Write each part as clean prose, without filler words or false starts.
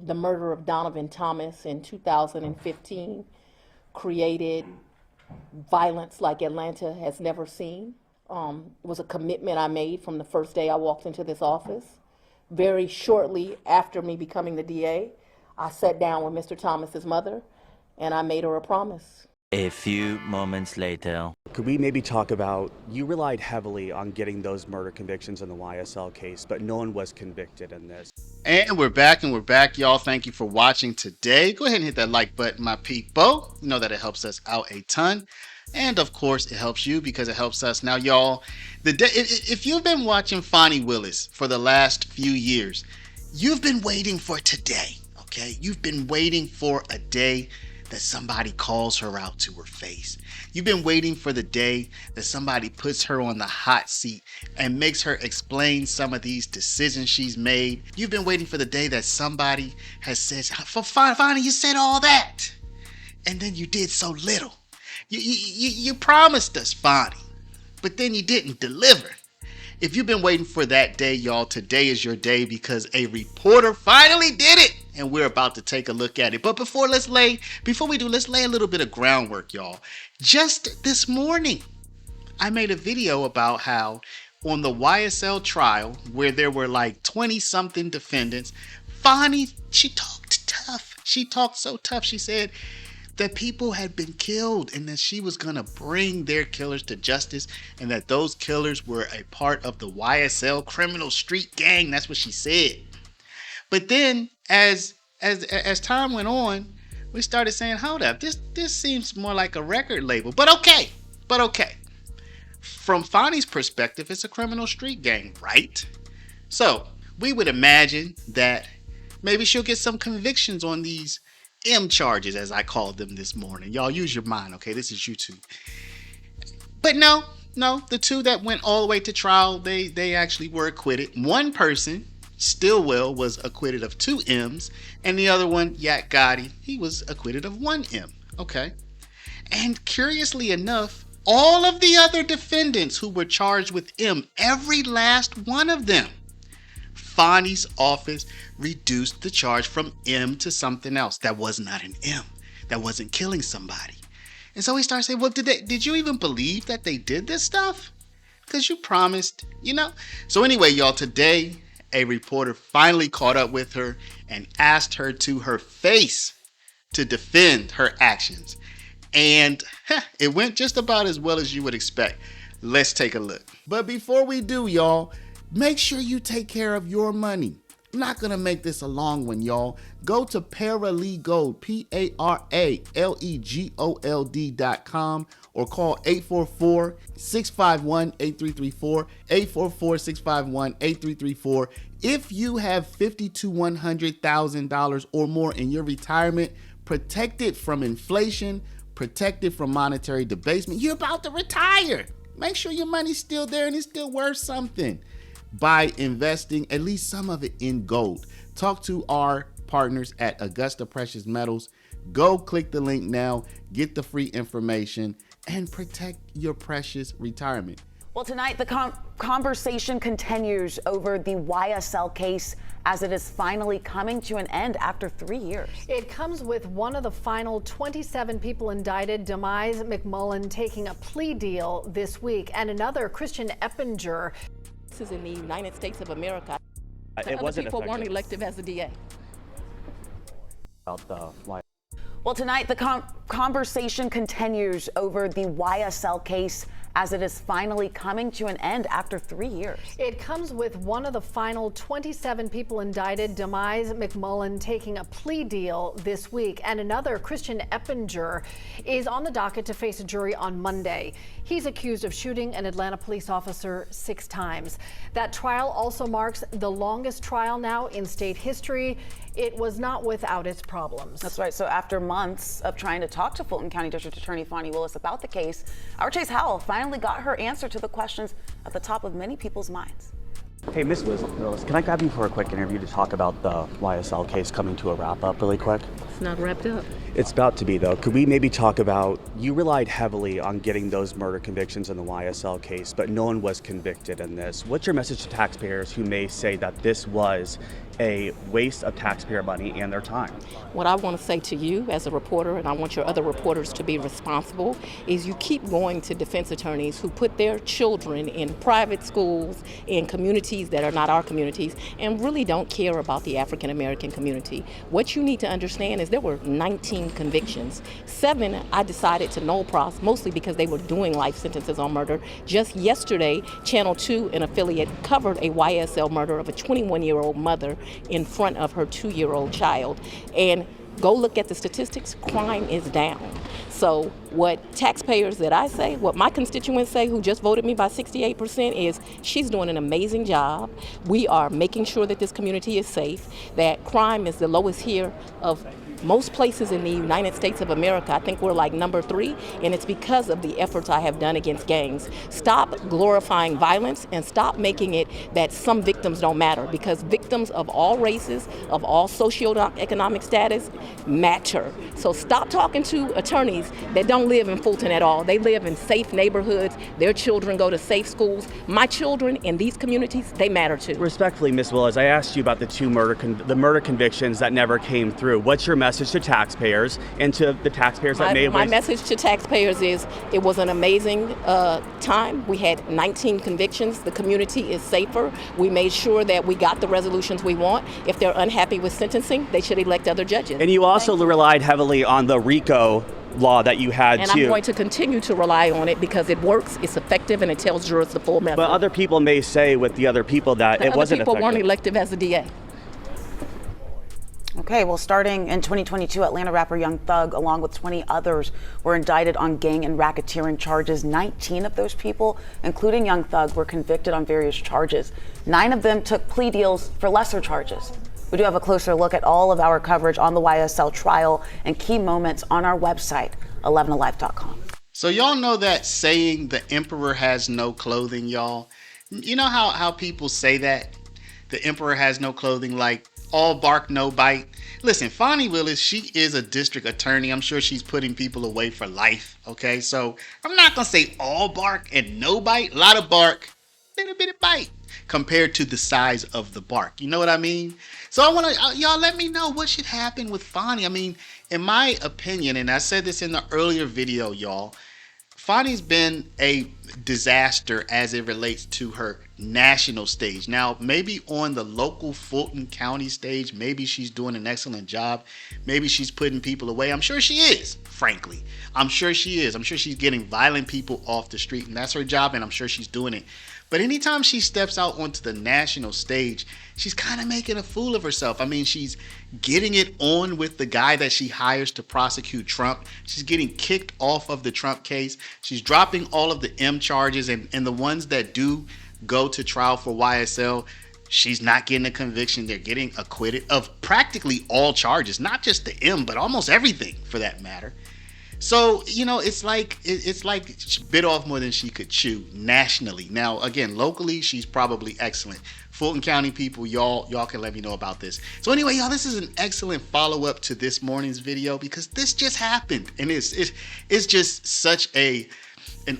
the murder of Donovan Thomas in 2015 created violence like Atlanta has never seen. It was a commitment I made from the first day I walked into this office. Very shortly after me becoming the DA, I sat down with Mr. Thomas's mother and I made her a promise. A few moments later. Could we maybe talk about, you relied heavily on getting those murder convictions in the YSL case, but no one was convicted in this. And we're back, y'all. Thank you for watching today. Go ahead and hit that like button, my people. You know that it helps us out a ton. And of course, it helps you because it helps us. Now, y'all, if you've been watching Fani Willis for the last few years, you've been waiting for today, okay? You've been waiting for a day that somebody calls her out to her face. You've been waiting for the day that somebody puts her on the hot seat and makes her explain some of these decisions she's made. You've been waiting for the day that somebody has said, Fani, you said all that, and then you did so little. You promised us, Fani, but then you didn't deliver. If you've been waiting for that day, y'all, today is your day because a reporter finally did it. And we're about to take a look at it. But before let's lay a little bit of groundwork, y'all. Just this morning, I made a video about how on the YSL trial, where there were like 20-something defendants, Fani, she talked tough. She talked so tough. She said that people had been killed and that she was going to bring their killers to justice and that those killers were a part of the YSL criminal street gang. That's what she said. But then as time went on, we started saying, hold up, this seems more like a record label. But okay. From Fani's perspective, it's a criminal street gang, right? So we would imagine that maybe she'll get some convictions on these M charges, as I called them this morning. Y'all use your mind, okay? This is YouTube. But no, the two that went all the way to trial, they actually were acquitted. One person, Stillwell, was acquitted of 2 M's, and the other one, Yak Gotti, he was acquitted of 1 M. Okay. And curiously enough, all of the other defendants who were charged with M, every last one of them, Fani's office reduced the charge from M to something else that was not an M, that wasn't killing somebody. And so he started saying, well, did you even believe that they did this stuff? Because you promised, you know? So anyway, y'all, today, a reporter finally caught up with her and asked her to her face to defend her actions. And it went just about as well as you would expect. Let's take a look. But before we do, y'all, make sure you take care of your money. I'm not going to make this a long one, y'all. Go to Paralegold, PARALEGOLD.com, or call 844-651-8334, 844-651-8334. If you have $50,000 to $100,000 or more in your retirement, protected from inflation, protected from monetary debasement, you're about to retire. Make sure your money's still there and it's still worth something by investing at least some of it in gold. Talk to our partners at Augusta Precious Metals. Go click the link now, get the free information, and protect your precious retirement. Well, tonight the conversation continues over the YSL case as it is finally coming to an end after 3 years. It comes with one of the final 27 people indicted, Demise McMullin, taking a plea deal this week, and another, Christian Eppinger. This is in the United States of America. It wasn't people weren't effective. elected as a DA. About the Well, tonight the conversation continues over the YSL case as it is finally coming to an end after 3 years. It comes with one of the final 27 people indicted, Demise McMullin, taking a plea deal this week, and another, Christian Eppinger, is on the docket to face a jury on Monday. He's accused of shooting an Atlanta police officer 6 times. That trial also marks the longest trial now in state history. It was not without its problems. That's right. So after months of trying to talk to Fulton County District Attorney Fani Willis about the case, our Chase Howell finally got her answer to the questions at the top of many people's minds. Hey, Ms. Willis, can I grab you for a quick interview to talk about the YSL case coming to a wrap up really quick? it's not wrapped up. It's about to be, though. Could we maybe talk about, you relied heavily on getting those murder convictions in the YSL case, but no one was convicted in this. What's your message to taxpayers who may say that this was a waste of taxpayer money and their time? What I want to say to you as a reporter, and I want your other reporters to be responsible, is you keep going to defense attorneys who put their children in private schools, in communities that are not our communities, and really don't care about the African American community. What you need to understand is there were 19 convictions. 7 I decided to null pros, mostly because they were doing life sentences on murder. Just yesterday, Channel 2, an affiliate, covered a YSL murder of a 21-year-old mother in front of her 2-year-old child. And go look at the statistics, crime is down. So what taxpayers that I say, what my constituents say who just voted me by 68% is she's doing an amazing job. We are making sure that this community is safe, that crime is the lowest here of most places in the United States of America. I think we're like number 3, and it's because of the efforts I have done against gangs. Stop glorifying violence and stop making it that some victims don't matter, because victims of all races, of all socioeconomic status matter. So stop talking to attorneys that don't live in Fulton at all. They live in safe neighborhoods. Their children go to safe schools. My children in these communities, they matter too. Respectfully, Ms. Willis, I asked you about the 2 murder convictions that never came through. What's your message to taxpayers and to the taxpayers that may have... My message to taxpayers is it was an amazing time. We had 19 convictions. The community is safer. We made sure that we got the resolutions we want. If they're unhappy with sentencing, they should elect other judges. And you also relied heavily on the RICO law that you had and too. I'm going to continue to rely on it because it works, it's effective, and it tells jurors the full message. But other people may say with the other people that it wasn't effective. Other people weren't elective as the DA. Okay, well, starting in 2022, Atlanta rapper Young Thug, along with 20 others, were indicted on gang and racketeering charges. 19 of those people, including Young Thug, were convicted on various charges. 9 of them took plea deals for lesser charges. We do have a closer look at all of our coverage on the YSL trial and key moments on our website, 11alive.com. So y'all know that saying, the emperor has no clothing, y'all? You know how people say that? The emperor has no clothing, like all bark, no bite. Listen, Fani Willis, she is a district attorney. I'm sure she's putting people away for life, okay? So I'm not going to say all bark and no bite. A lot of bark, little bit of bite compared to the size of the bark. You know what I mean? So I want to, y'all let me know what should happen with Fani. I mean, in my opinion, and I said this in the earlier video, y'all, Fani's been a disaster as it relates to her national stage. Now, maybe on the local Fulton County stage, maybe she's doing an excellent job. Maybe she's putting people away. I'm sure she is, frankly. I'm sure she is. I'm sure she's getting violent people off the street, and that's her job, and I'm sure she's doing it. But anytime she steps out onto the national stage, she's kind of making a fool of herself. I mean, she's getting it on with the guy that she hires to prosecute Trump. She's getting kicked off of the Trump case. She's dropping all of the M charges, and the ones that do go to trial for YSL, she's not getting a conviction. They're getting acquitted of practically all charges, not just the M, but almost everything for that matter. So, you know, it's like she bit off more than she could chew nationally. Now, again, locally, she's probably excellent. Fulton County people, y'all can let me know about this. So anyway, y'all, this is an excellent follow-up to this morning's video because this just happened. And it's just such an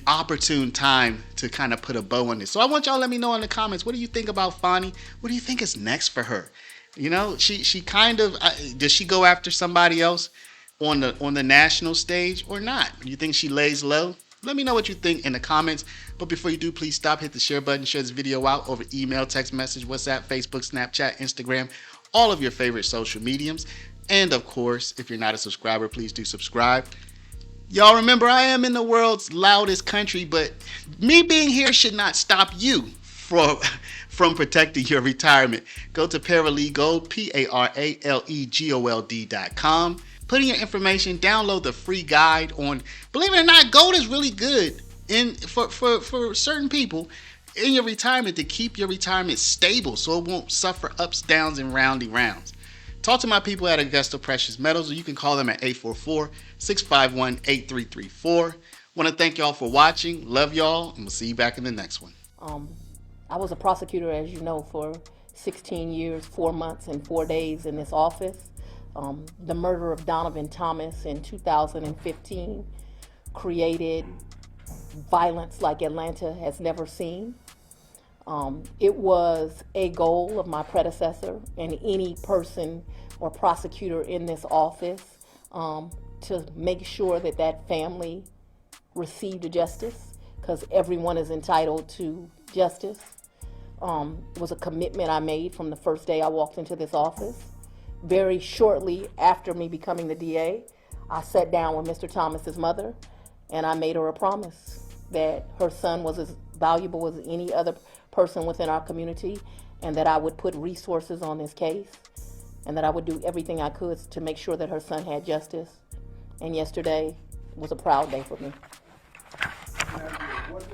opportune time to kind of put a bow on this. So I want y'all to let me know in the comments, what do you think about Fani? What do you think is next for her? You know, she kind of, does she go after somebody else on the national stage or not? Do you think she lays low? Let me know what you think in the comments. But before you do, please stop, hit the share button, share this video out over email, text message, WhatsApp, Facebook, Snapchat, Instagram, all of your favorite social mediums. And of course, if you're not a subscriber, please do subscribe. Y'all remember, I am in the world's loudest country, but me being here should not stop you from protecting your retirement. Go to Paralegold, PARALEGOLD.com. Put in your information, download the free guide on, believe it or not, gold is really good for certain people in your retirement to keep your retirement stable so it won't suffer ups, downs, and roundy rounds. Talk to my people at Augusta Precious Metals, or you can call them at 844-651-8334. Want to thank y'all for watching. Love y'all, and we'll see you back in the next one. I was a prosecutor, as you know, for 16 years, 4 months, and 4 days in this office. The murder of Donovan Thomas in 2015 created violence like Atlanta has never seen. It was a goal of my predecessor and any person or prosecutor in this office to make sure that that family received justice, because everyone is entitled to justice. It was a commitment I made from the first day I walked into this office. Very shortly after me becoming the DA, I sat down with Mr. Thomas's mother and I made her a promise that her son was as valuable as any other person within our community, and that I would put resources on this case, and that I would do everything I could to make sure that her son had justice. And yesterday was a proud day for me.